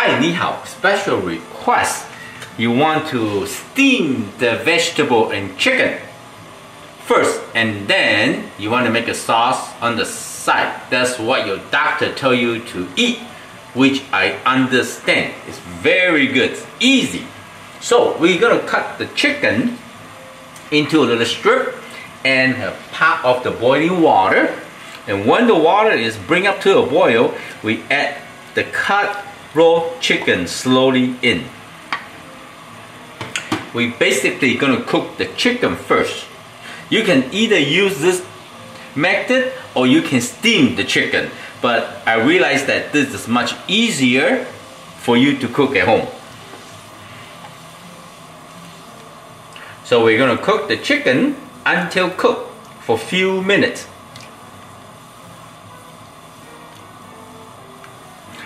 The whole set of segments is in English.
Hi, ni hao. Special request. You want to steam the vegetable and chicken first, and then you want to make a sauce on the side. That's what your doctor told you to eat, which I understand. It's very good, easy. So we're gonna cut the chicken into a little strip and a pot of the boiling water. And when the water is bring up to a boil, we add the cut raw chicken slowly in. We basically gonna cook the chicken first. You can either use this method or you can steam the chicken. But I realize that this is much easier for you to cook at home. So we're gonna cook the chicken until cooked for a few minutes.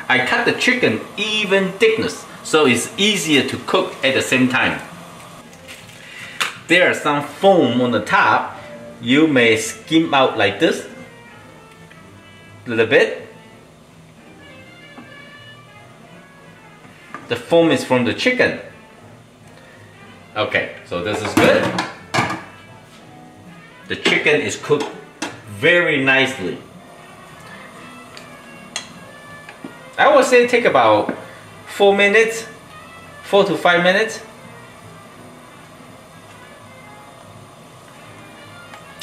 I cut the chicken even thickness so it's easier to cook at the same time. There are some foam on the top. You may skim out like this a little bit. The foam is from the chicken. Okay, so this is good. The chicken is cooked very nicely. I would say take about 4 minutes, 4 to 5 minutes.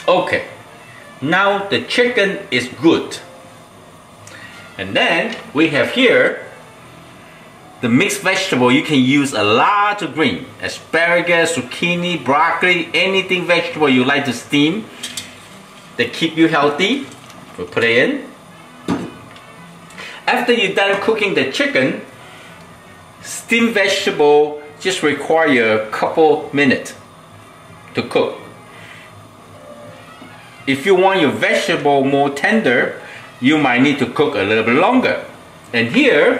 Okay, now the chicken is good. And then we have here the mixed vegetable. You can use a lot of green, asparagus, zucchini, broccoli, anything vegetable you like to steam that keep you healthy. We'll put it in. After you're done cooking the chicken, steamed vegetable just require a couple minutes to cook. If you want your vegetable more tender, you might need to cook a little bit longer. And here,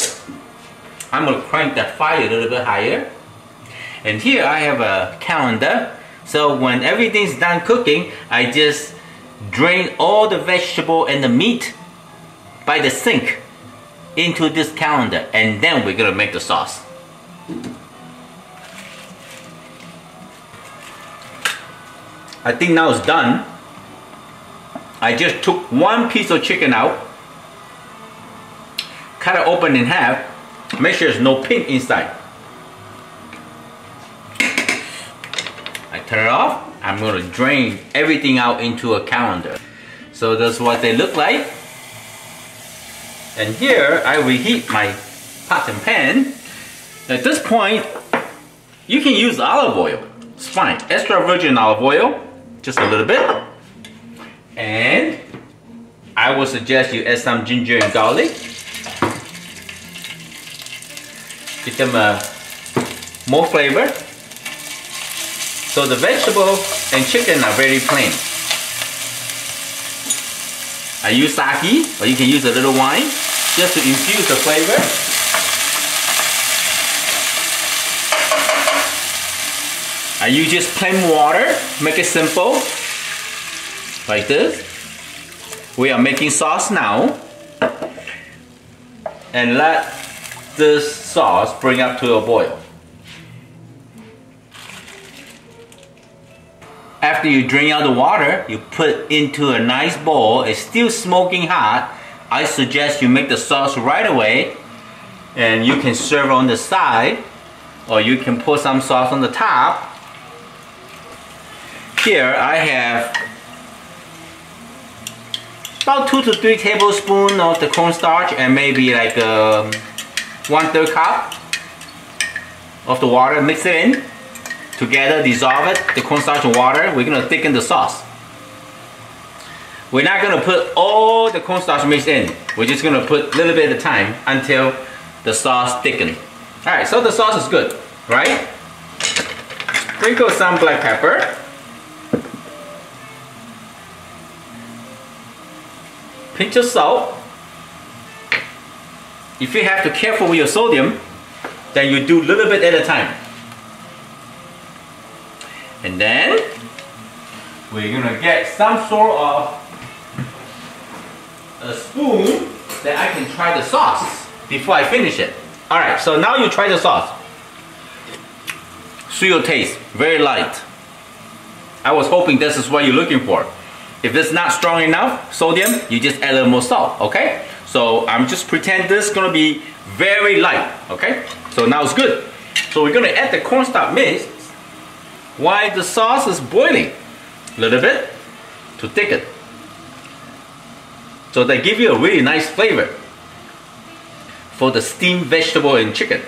I'm going to crank that fire a little bit higher. And here I have a calendar. So when everything's done cooking, I just drain all the vegetable and the meat by the sink into this calendar, and then we're gonna make the sauce. I think now it's done. I just took one piece of chicken out, cut it open in half, make sure there's no pink inside. I turn it off. I'm gonna drain everything out into a calendar. So that's what they look like. And here I reheat my pot and pan. At this point, you can use olive oil. It's fine. Extra virgin olive oil, just a little bit. And I would suggest you add some ginger and garlic. Give them more flavor. So the vegetable and chicken are very plain. I use sake, or you can use a little wine, just to infuse the flavor. I use just plain water, make it simple, like this. We are making sauce now, and let this sauce bring up to a boil. After you drain out the water, you put into a nice bowl. It's still smoking hot. I suggest you make the sauce right away, and you can serve on the side, or you can put some sauce on the top. Here I have about 2 to 3 tablespoons of the cornstarch, and maybe like 1/3 cup of the water. Mix it in together, dissolve it, the cornstarch and water. We're gonna thicken the sauce. We're not gonna put all the cornstarch mix in. We're just gonna put a little bit at a time until the sauce thickens. Alright, so the sauce is good, right? Sprinkle some black pepper. Pinch of salt. If you have to be careful with your sodium, then you do a little bit at a time. And then we're gonna get some sort of a spoon that I can try the sauce before I finish it. Alright, so now you try the sauce. Sweet taste, very light. I was hoping this is what you're looking for. If it's not strong enough, sodium, you just add a little more salt, okay? So I'm just pretend this is gonna be very light, okay? So now it's good. So we're gonna add the cornstarch mix while the sauce is boiling a little bit to thicken. So they give you a really nice flavor for the steamed vegetable and chicken.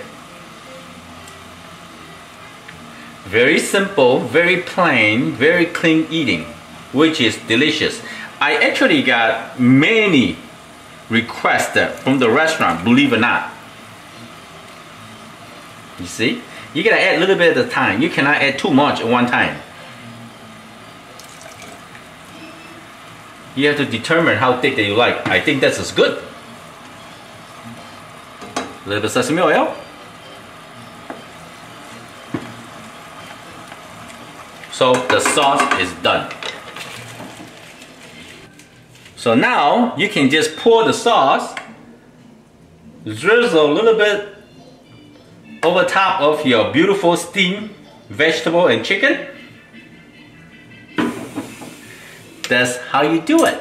Very simple, very plain, very clean eating, which is delicious. I actually got many requests from the restaurant, believe it or not. You see? You gotta add a little bit at a time. You cannot add too much at one time. You have to determine how thick that you like. I think this is good. A little bit of sesame oil. So the sauce is done. So now you can just pour the sauce, drizzle a little bit over top of your beautiful steamed vegetable and chicken. That's how you do it.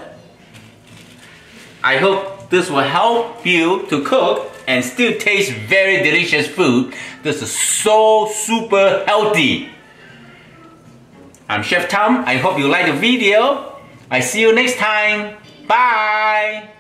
I hope this will help you to cook and still taste very delicious food. This is so super healthy. I'm Chef Tom. I hope you like the video. I see you next time. Bye.